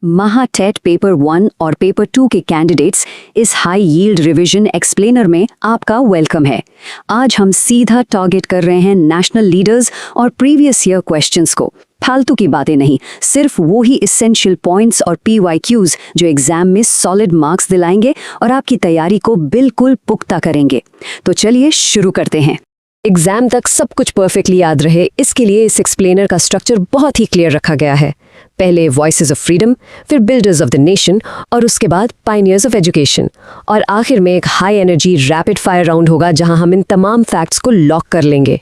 Mahatet paper 1 और paper 2 के candidates इस हाई यील्ड रिवीजन एक्सप्लेनर में आपका वेलकम है। आज हम सीधा टारगेट कर रहे हैं नेशनल लीडर्स और प्रीवियस ईयर क्वेश्चंस को। फालतू की बातें नहीं, सिर्फ वो ही इसेंशियल पॉइंट्स और PYQs जो एग्जाम में सॉलिड मार्क्स दिलाएंगे और आपकी तैयारी को बिल्कुल पुख्ता करेंगे। तो चलिए शुरू करते हैं। एग्जाम तक सब कुछ परफेक्टली याद रहे, इसके लिए इस एक्सप्लेनर का स्ट्रक्चर बहुत ही क्लियर रखा गया है। पहले वॉइसेस ऑफ फ्रीडम, फिर बिल्डर्स ऑफ द नेशन और उसके बाद पायनियर्स ऑफ एजुकेशन, और आखिर में एक high energy rapid fire round होगा जहां हम इन तमाम फैक्ट्स को लॉक कर लेंगे।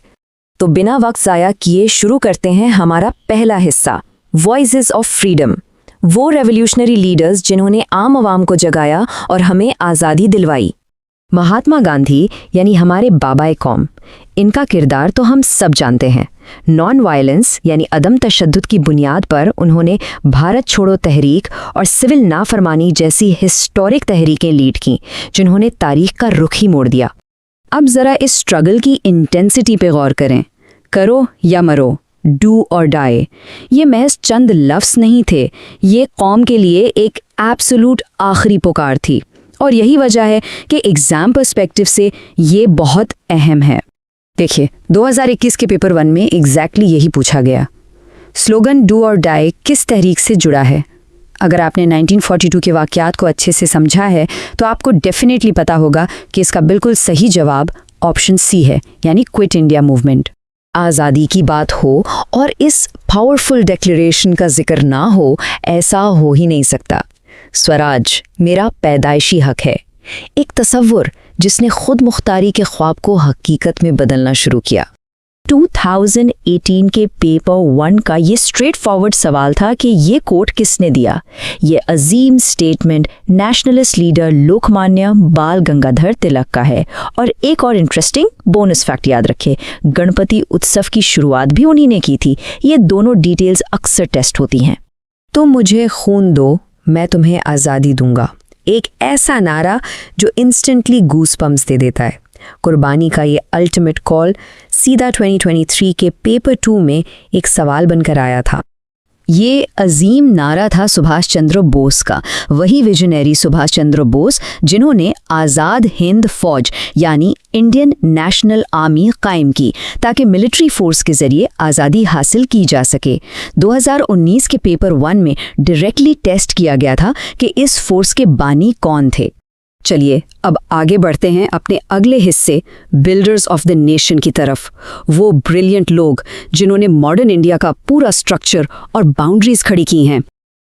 तो बिना वक्त ज़ाया किए शुरू करते हैं हमारा पहला हिस्सा, वॉइसेस ऑफ फ्रीडम। वो रेवोल्यूशनरी लीडर्स जिन्होंने आम आवाम को जगाया और हमें आज़ादी दिलवाई। महात्मा गांधी यानी हमारे बाबा कौम, इनका किरदार तो हम सब जानते हैं। नॉन वायलेंस यानी अदम तशद्दुद की बुनियाद पर उन्होंने भारत छोड़ो तहरीक और सिविल नाफरमानी जैसी हिस्टोरिक तहरीकें लीड की, जिन्होंने तारीख का रुख ही मोड़ दिया। अब ज़रा इस स्ट्रगल की इंटेंसिटी पे गौर करें। करो या मरो, डू और डाई, ये महज चंद लफ्ज़ नहीं थे, ये कौम के लिए एक एब्सोल्यूट आखिरी पुकार थी। और यही वजह है कि एग्ज़ाम पर्सपेक्टिव से ये बहुत अहम है। देखिए, 2021 के पेपर 1 में एग्जैक्टली यही पूछा गया। स्लोगन डू और डाई किस तहरीक से जुड़ा है? अगर आपने 1942 के वाक़यात को अच्छे से समझा है तो आपको डेफिनेटली पता होगा कि इसका बिल्कुल सही जवाब ऑप्शन सी है, यानी क्विट इंडिया मूवमेंट। आज़ादी की बात हो और इस पावरफुल डिक्लेरेशन का जिक्र ना हो, ऐसा हो ही नहीं सकता। स्वराज मेरा पैदाइशी हक है, एक तसव्वुर जिसने खुद मुख्तारी के ख्वाब को हकीकत में बदलना शुरू किया। 2018 के पेपर 1 का ये स्ट्रेट फॉरवर्ड सवाल था कि ये कोट किसने दिया। ये अजीम statement nationalist leader Lokmanya Bal Gangadhar तिलक का है। और एक और इंटरेस्टिंग बोनस फैक्ट याद रखें, गणपति उत्सव की शुरुआत भी उन्हीं ने की थी। ये दोनों डिटेल्स अक्सर टेस्ट होती हैं। तो मुझे खून दो, मैं तुम्हें आज़ादी दूंगा, एक ऐसा नारा जो इंस्टेंटली गूज़बम्स दे देता है। कुर्बानी का ये अल्टीमेट कॉल सीधा 2023 के पेपर 2 में एक सवाल बनकर आया था। ये अजीम नारा था सुभाष चंद्र बोस का, वही विजनरी सुभाष चंद्र बोस जिन्होंने आज़ाद हिंद फौज यानी इंडियन नेशनल आर्मी कायम की ताकि मिलिट्री फोर्स के जरिए आज़ादी हासिल की जा सके। 2019 के पेपर 1 में डायरेक्टली टेस्ट किया गया था कि इस फोर्स के बानी कौन थे। चलिए अब आगे बढ़ते हैं अपने अगले हिस्से, बिल्डर्स ऑफ द नेशन की तरफ। वो ब्रिलियंट लोग जिन्होंने मॉडर्न इंडिया का पूरा स्ट्रक्चर और बाउंड्रीज खड़ी की हैं।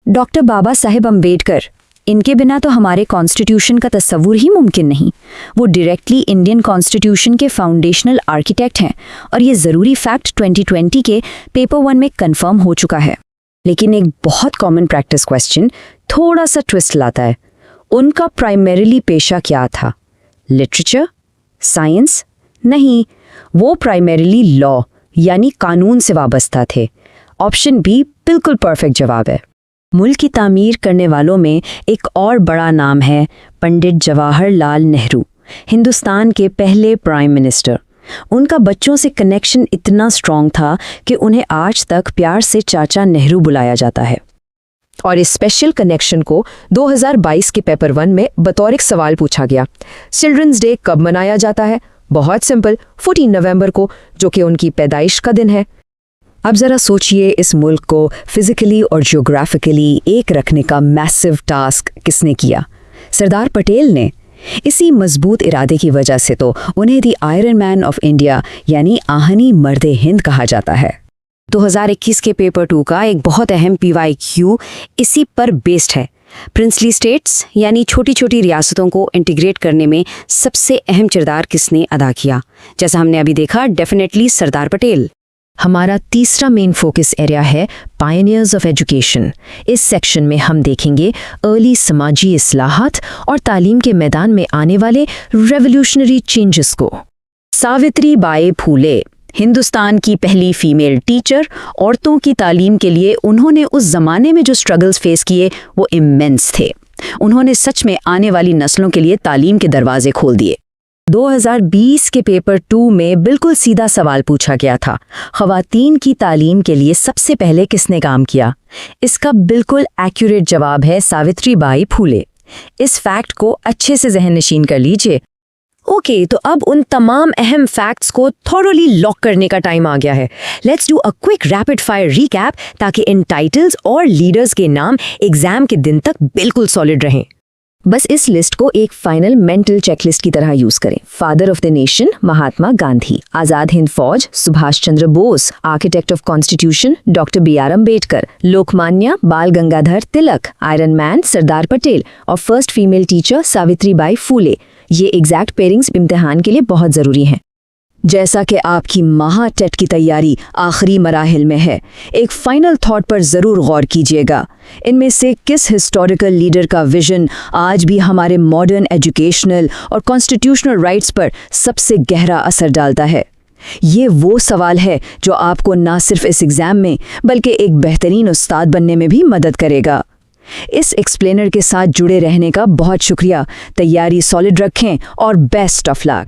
डॉक्टर बाबा साहेब अम्बेडकर, इनके बिना तो हमारे कॉन्स्टिट्यूशन का तस्वुर ही मुमकिन नहीं। वो डायरेक्टली इंडियन कॉन्स्टिट्यूशन के फाउंडेशनल आर्किटेक्ट हैं और ये ज़रूरी फैक्ट 2020 के पेपर 1 में कंफर्म हो चुका है। लेकिन एक बहुत कॉमन प्रैक्टिस क्वेश्चन थोड़ा सा ट्विस्ट लाता है। उनका प्राइमरीली पेशा क्या था? लिटरेचर? साइंस? नहीं, वो प्राइमरीली लॉ यानी कानून से वाबस्ता थे। ऑप्शन बी बिल्कुल परफेक्ट जवाब है। मुल्क की तामीर करने वालों में एक और बड़ा नाम है पंडित जवाहरलाल नेहरू, हिंदुस्तान के पहले प्राइम मिनिस्टर। उनका बच्चों से कनेक्शन इतना स्ट्रॉन्ग था कि उन्हें आज तक प्यार से चाचा नेहरू बुलाया जाता है। और इस स्पेशल कनेक्शन को 2022 के पेपर 1 में बतौर एक सवाल पूछा गया। चिल्ड्रंस डे कब मनाया जाता है? बहुत सिंपल, 14 नवंबर को, जो कि उनकी पैदाइश का दिन है। अब ज़रा सोचिए, इस मुल्क को फिजिकली और जियोग्राफिकली एक रखने का मैसिव टास्क किसने किया? सरदार पटेल ने। इसी मजबूत इरादे की वजह से तो उन्हें दी आयरन मैन ऑफ इंडिया यानी आहनी मर्दे हिंद कहा जाता है। 2021 के पेपर 2 का एक बहुत अहम PYQ इसी पर बेस्ड है। प्रिंसली स्टेट्स यानी छोटी छोटी रियासतों को इंटीग्रेट करने में सबसे अहम किरदार किसने अदा किया? जैसा हमने अभी देखा, डेफिनेटली सरदार पटेल। हमारा तीसरा मेन फोकस एरिया है पायनियर्स ऑफ एजुकेशन। इस सेक्शन में हम देखेंगे अर्ली समाजी इस्लाहात और तालीम के मैदान में आने वाले रेवोल्यूशनरी चेंजेस को। सावित्री बाई फूले, हिंदुस्तान की पहली फीमेल टीचर। औरतों की तालीम के लिए उन्होंने उस ज़माने में जो स्ट्रगल्स फेस किए वो इमेंस थे। उन्होंने सच में आने वाली नस्लों के लिए तालीम के दरवाजे खोल दिए। 2020 के पेपर 2 में बिल्कुल सीधा सवाल पूछा गया था, ख़वातीन की तालीम के लिए सबसे पहले किसने काम किया? इसका बिल्कुल एक्यूरेट जवाब है सावित्रीबाई फूले। इस फैक्ट को अच्छे से ज़हन-नशीन कर लीजिए। ओके, तो अब उन तमाम अहम फैक्ट्स को थॉरोली लॉक करने का टाइम आ गया है। Let's do a quick rapid fire recap ताकि इन टाइटल्स और लीडर्स के नाम एग्जाम के दिन तक बिल्कुल सॉलिड रहें। बस इस लिस्ट को एक फाइनल मेंटल चेकलिस्ट की तरह यूज करें। Father of the nation Mahatma Gandhi, Azad Hind Fauj Subhash Chandra Bose, architect of constitution doctor B.R. Ambedkar, Lokmanya Bal Gangadhar Tilak, iron man Sardar Patel और first female teacher Savitribai Phule. ये एग्जैक्ट पेयरिंग्स इम्तिहान के लिए बहुत ज़रूरी हैं। जैसा कि आपकी महाटेट की तैयारी आखिरी मराहिल में है, एक फाइनल थॉट पर ज़रूर गौर कीजिएगा। इनमें से किस हिस्टोरिकल लीडर का विजन आज भी हमारे मॉडर्न एजुकेशनल और कॉन्स्टिट्यूशनल राइट्स पर सबसे गहरा असर डालता है? ये वो सवाल है जो आपको ना सिर्फ इस एग्ज़ाम में बल्कि एक बेहतरीन उस्ताद बनने में भी मदद करेगा। इस एक्सप्लेनर के साथ जुड़े रहने का बहुत शुक्रिया। तैयारी सॉलिड रखें और बेस्ट ऑफ लक।